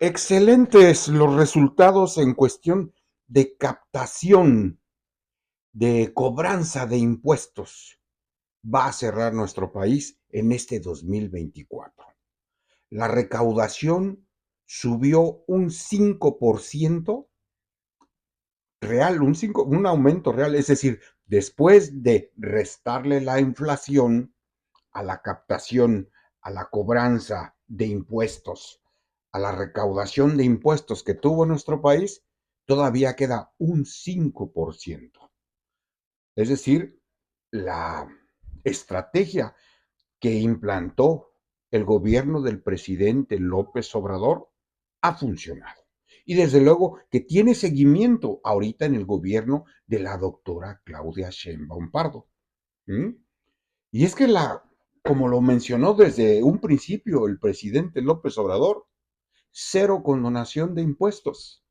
Excelentes los resultados en cuestión de captación, de cobranza de impuestos. Va a cerrar nuestro país en este 2024. La recaudación subió un 5% real, un aumento real, es decir, después de restarle la inflación a la captación, a la cobranza de impuestos, a la recaudación de impuestos que tuvo nuestro país, todavía queda un 5%. Es decir, la estrategia que implantó el gobierno del presidente López Obrador ha funcionado. Y desde luego que tiene seguimiento ahorita en el gobierno de la doctora Claudia Sheinbaum Pardo. ¿Mm? Y es que como lo mencionó desde un principio el presidente López Obrador, cero condonación de impuestos.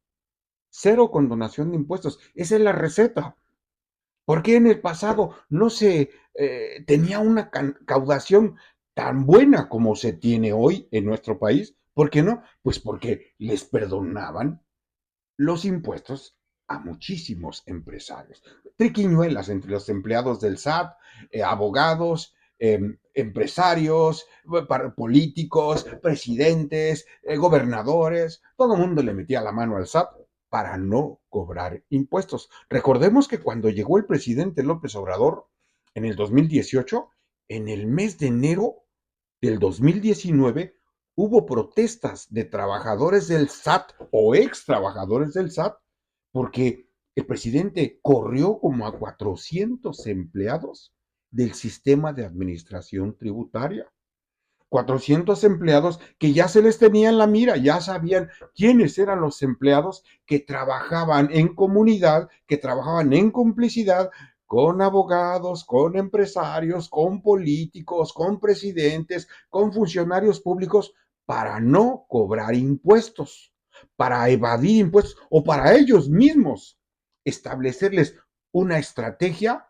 Cero condonación de impuestos. Esa es la receta. ¿Por qué en el pasado no se tenía una caudación tan buena como se tiene hoy en nuestro país? ¿Por qué no? Pues porque les perdonaban los impuestos a muchísimos empresarios. Triquiñuelas entre los empleados del SAT, abogados, empresarios, políticos, presidentes, gobernadores, todo el mundo le metía la mano al SAT para no cobrar impuestos. Recordemos que cuando llegó el presidente López Obrador en el 2018, en el mes de enero del 2019, hubo protestas de trabajadores del SAT o ex trabajadores del SAT porque el presidente corrió como a 400 empleados del sistema de administración tributaria. 400 empleados que ya se les tenía en la mira, ya sabían quiénes eran los empleados que trabajaban en comunidad, que trabajaban en complicidad con abogados, con empresarios, con políticos, con presidentes, con funcionarios públicos, para no cobrar impuestos, para evadir impuestos o para ellos mismos establecerles una estrategia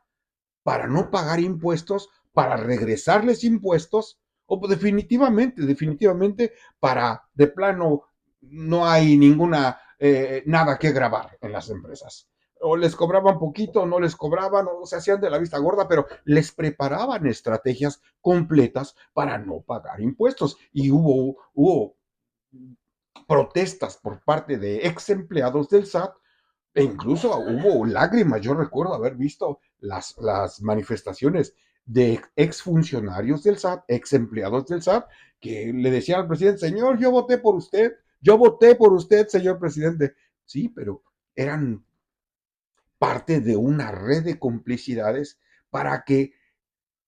para no pagar impuestos, para regresarles impuestos, o definitivamente, para de plano no hay nada que grabar en las empresas. O les cobraban poquito, o no les cobraban, o se hacían de la vista gorda, pero les preparaban estrategias completas para no pagar impuestos. Y hubo protestas por parte de ex empleados del SAT e incluso hubo lágrimas. Yo recuerdo haber visto las manifestaciones de exfuncionarios del SAT, ex empleados del SAT, que le decían al presidente, señor, yo voté por usted, señor presidente. Sí, pero eran parte de una red de complicidades para que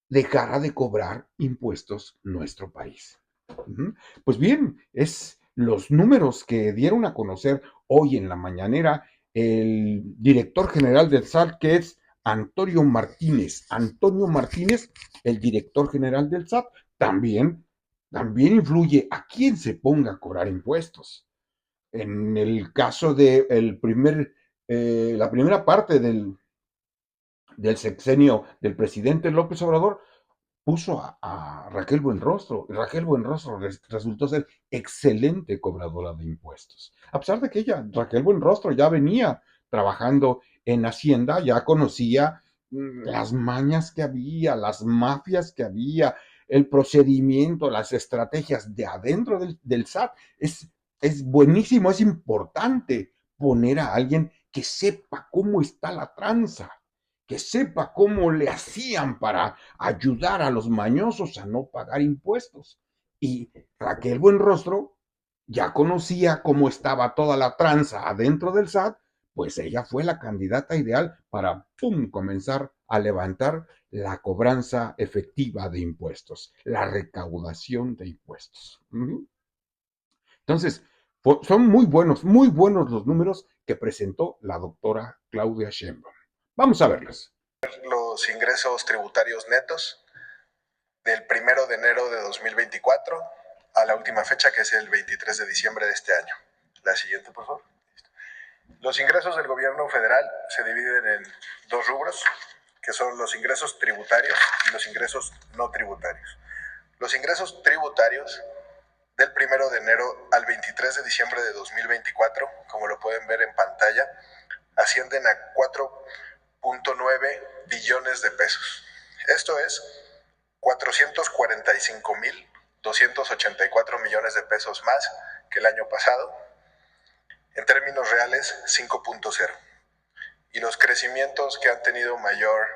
dejara de cobrar impuestos nuestro país. Pues bien, es los números que dieron a conocer hoy en la mañanera el director general del SAT, que es Antonio Martínez. Antonio Martínez, el director general del SAT, también influye a quién se ponga a cobrar impuestos. En el caso de la primera parte del sexenio del presidente López Obrador, puso a Raquel Buenrostro. Raquel Buenrostro resultó ser excelente cobradora de impuestos. A pesar de que Raquel Buenrostro, ya venía trabajando en Hacienda, ya conocía las mañas que había, las mafias que había, el procedimiento, las estrategias de adentro del SAT. Es buenísimo, es importante poner a alguien que sepa cómo está la tranza, que sepa cómo le hacían para ayudar a los mañosos a no pagar impuestos. Y Raquel Buenrostro ya conocía cómo estaba toda la tranza adentro del SAT, pues ella fue la candidata ideal para, ¡pum!, comenzar a levantar la cobranza efectiva de impuestos, la recaudación de impuestos. Entonces, son muy buenos los números que presentó la doctora Claudia Sheinbaum. Vamos a verlos. Los ingresos tributarios netos del 1 de enero de 2024 a la última fecha, que es el 23 de diciembre de este año. La siguiente, por favor. Los ingresos del gobierno federal se dividen en dos rubros, que son los ingresos tributarios y los ingresos no tributarios. Los ingresos tributarios del 1 de enero al 23 23 de diciembre de 2024, como lo pueden ver en pantalla, ascienden a 4.9 billones de pesos. Esto es 445.284 millones de pesos más que el año pasado. En términos reales, 5.0. Y los crecimientos que han tenido mayor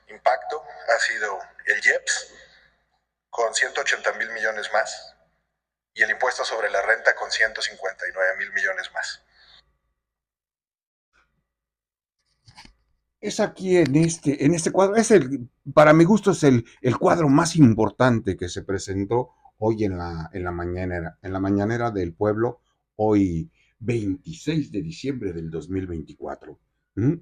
impacto ha sido el IEPS, con 180.000 millones más, y el impuesto sobre la renta con 159.000 millones más. Es aquí en este cuadro, para mi gusto es el cuadro más importante que se presentó hoy en la mañanera del pueblo, hoy 26 de diciembre del 2024. ¿Mm?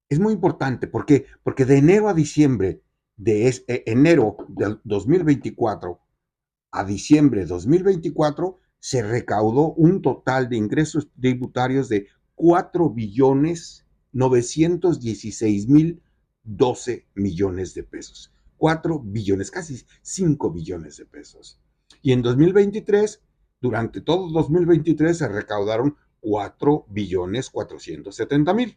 Es muy importante, ¿por qué? Porque de enero a diciembre, enero del 2024 a diciembre de 2024 se recaudó un total de ingresos tributarios de 4.916.012 millones de pesos. 4 billones, casi 5 billones de pesos. Y en 2023, durante todo 2023, se recaudaron 4.470.000.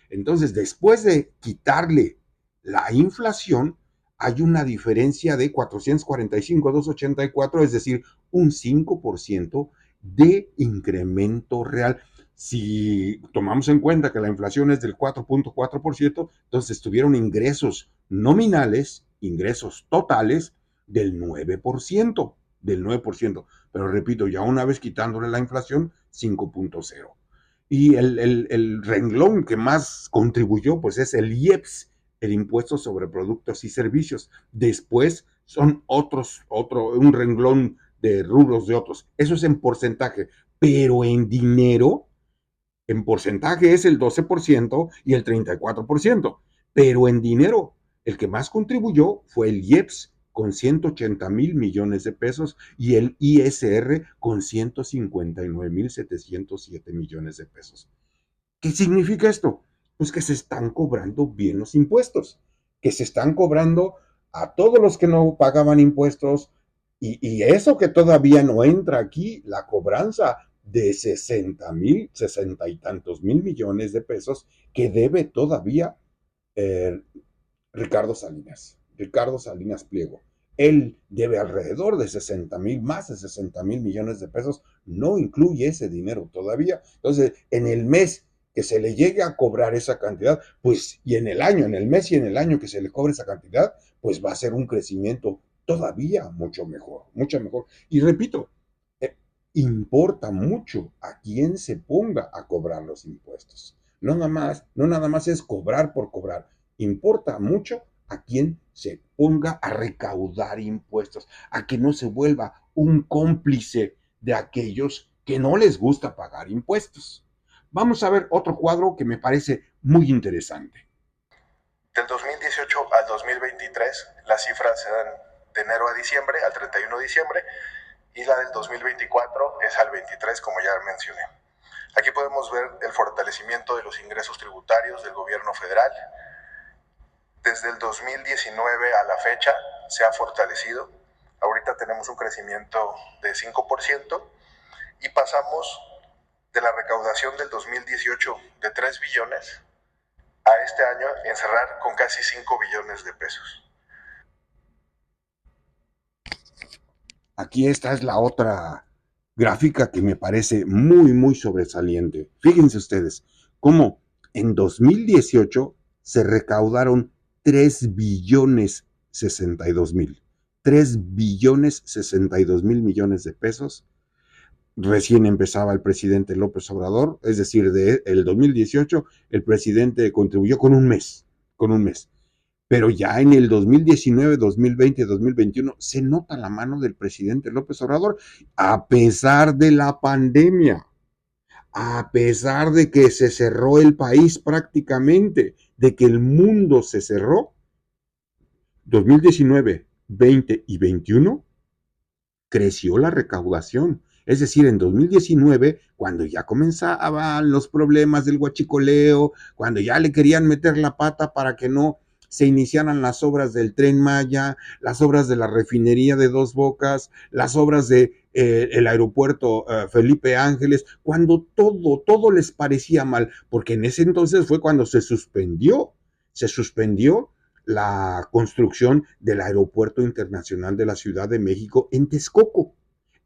Entonces, después de quitarle la inflación, hay una diferencia de 445.284, es decir, un 5% de incremento real. Si tomamos en cuenta que la inflación es del 4.4%, entonces tuvieron ingresos nominales, ingresos totales del 9%, del 9%. Pero repito, ya una vez quitándole la inflación, 5.0. Y el renglón que más contribuyó, pues es el IEPS, el impuesto sobre productos y servicios. Después son un renglón de rubros de otros. Eso es en porcentaje, pero en dinero, en porcentaje es el 12% y el 34%, pero en dinero, el que más contribuyó fue el IEPS con 180.000 millones de pesos y el ISR con 159.707 millones de pesos. ¿Qué significa esto? Pues que se están cobrando bien los impuestos, que se están cobrando a todos los que no pagaban impuestos y eso que todavía no entra aquí, la cobranza de 60 y tantos mil millones de pesos que debe todavía eh, Ricardo Salinas Pliego. Él debe alrededor de 60.000, más de 60.000 millones de pesos, no incluye ese dinero todavía. Entonces, en el mes que se le llegue a cobrar esa cantidad, pues, y en el mes y en el año que se le cobre esa cantidad, pues va a ser un crecimiento todavía mucho mejor, mucho mejor. Y repito, eh, importa mucho a quién se ponga a cobrar los impuestos. No nada más es cobrar por cobrar. Importa mucho a quien se ponga a recaudar impuestos, a que no se vuelva un cómplice de aquellos que no les gusta pagar impuestos. Vamos a ver otro cuadro que me parece muy interesante. Del 2018 al 2023, las cifras se dan de enero a diciembre, al 31 de diciembre, y la del 2024 es al 23, como ya mencioné. Aquí podemos ver el fortalecimiento de los ingresos tributarios del gobierno federal. Desde el 2019 a la fecha se ha fortalecido. Ahorita tenemos un crecimiento de 5% y pasamos de la recaudación del 2018 de 3 billones a este año en cerrar con casi 5 billones de pesos. Aquí esta es la otra gráfica que me parece muy, muy sobresaliente. Fíjense ustedes cómo en 2018 se recaudaron 3 billones 62 mil. 3 billones 62 mil millones de pesos. Recién empezaba el presidente López Obrador, es decir, de el 2018 el presidente contribuyó con un mes. Pero ya en el 2019, 2020, 2021 se nota la mano del presidente López Obrador, a pesar de la pandemia, a pesar de que se cerró el país prácticamente, de que el mundo se cerró. 2019, 20 y 21 creció la recaudación. Es decir, en 2019, cuando ya comenzaban los problemas del huachicoleo, cuando ya le querían meter la pata para que no se iniciaran las obras del Tren Maya, las obras de la refinería de Dos Bocas, las obras de el aeropuerto Felipe Ángeles, cuando todo les parecía mal, porque en ese entonces fue cuando se suspendió la construcción del Aeropuerto Internacional de la Ciudad de México en Texcoco,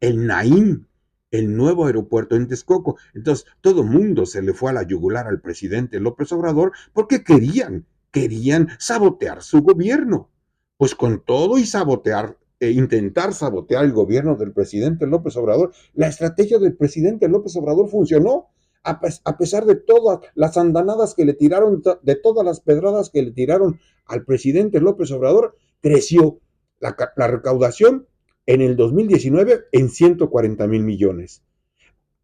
el Naim, el nuevo aeropuerto en Texcoco. Entonces, todo el mundo se le fue a la yugular al presidente López Obrador porque querían sabotear su gobierno. Pues con todo y intentar sabotear el gobierno del presidente López Obrador, la estrategia del presidente López Obrador funcionó. A pesar de todas las andanadas que le tiraron, de todas las pedradas que le tiraron al presidente López Obrador, creció la recaudación en el 2019 en 140,000 millones.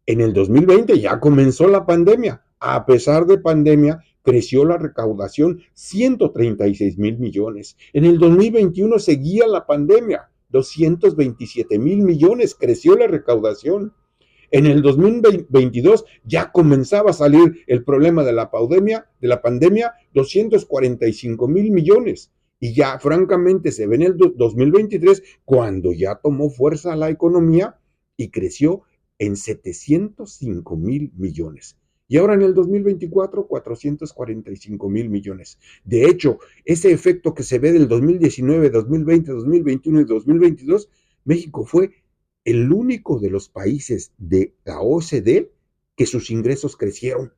En el 2020 ya comenzó la pandemia. A pesar de pandemia, creció la recaudación 136,000 millones. En el 2021 seguía la pandemia, 227,000 millones creció la recaudación. En el 2022 ya comenzaba a salir el problema de la pandemia, 245,000 millones. Y ya francamente se ve en el 2023 cuando ya tomó fuerza la economía y creció en 705,000 millones. Y ahora en el 2024, 445,000 millones. De hecho, ese efecto que se ve del 2019, 2020, 2021 y 2022, México fue el único de los países de la OCDE que sus ingresos crecieron.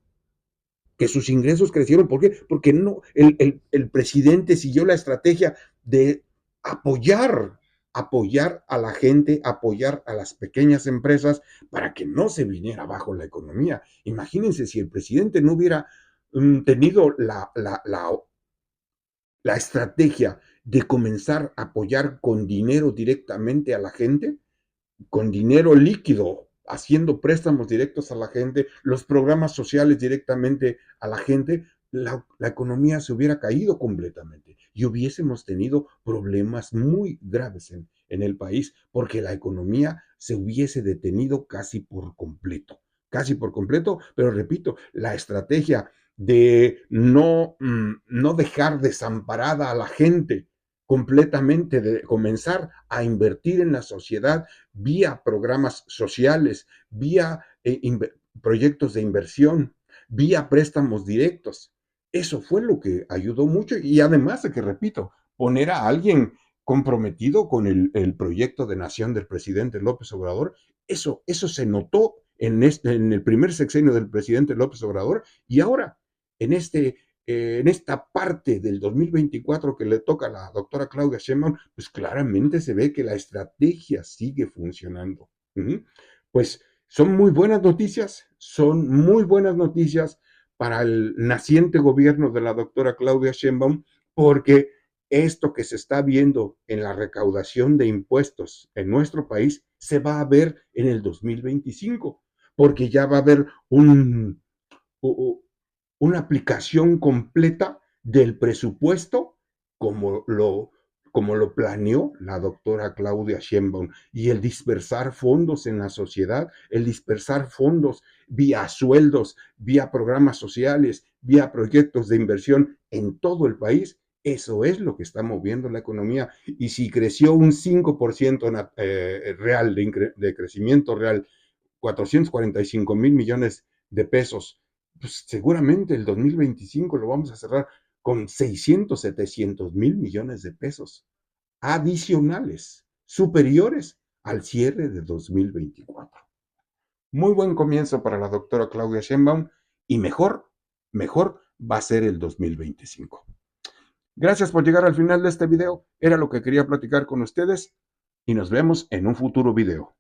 ¿Por qué? Porque no, el presidente siguió la estrategia de apoyar a la gente, apoyar a las pequeñas empresas para que no se viniera abajo la economía. Imagínense si el presidente no hubiera tenido la estrategia de comenzar a apoyar con dinero directamente a la gente, con dinero líquido, haciendo préstamos directos a la gente, los programas sociales directamente a la gente, la economía se hubiera caído completamente y hubiésemos tenido problemas muy graves en el país porque la economía se hubiese detenido casi por completo, pero repito, la estrategia de no dejar desamparada a la gente completamente, de comenzar a invertir en la sociedad vía programas sociales, vía proyectos de inversión, vía préstamos directos. Eso fue lo que ayudó mucho y además de que, repito, poner a alguien comprometido con el proyecto de nación del presidente López Obrador, eso se notó en el primer sexenio del presidente López Obrador y ahora en esta parte del 2024 que le toca a la doctora Claudia Sheinbaum, pues claramente se ve que la estrategia sigue funcionando. Pues son muy buenas noticias para el naciente gobierno de la doctora Claudia Sheinbaum, porque esto que se está viendo en la recaudación de impuestos en nuestro país se va a ver en el 2025, porque ya va a haber una aplicación completa del presupuesto como lo planeó la doctora Claudia Sheinbaum y el dispersar fondos en la sociedad, el dispersar fondos vía sueldos, vía programas sociales, vía proyectos de inversión en todo el país. Eso es lo que está moviendo la economía. Y si creció un 5% real de crecimiento real, 445,000 millones de pesos, pues seguramente el 2025 lo vamos a cerrar con 600, 700,000 millones de pesos adicionales, superiores al cierre de 2024. Muy buen comienzo para la doctora Claudia Sheinbaum y mejor va a ser el 2025. Gracias por llegar al final de este video. Era lo que quería platicar con ustedes y nos vemos en un futuro video.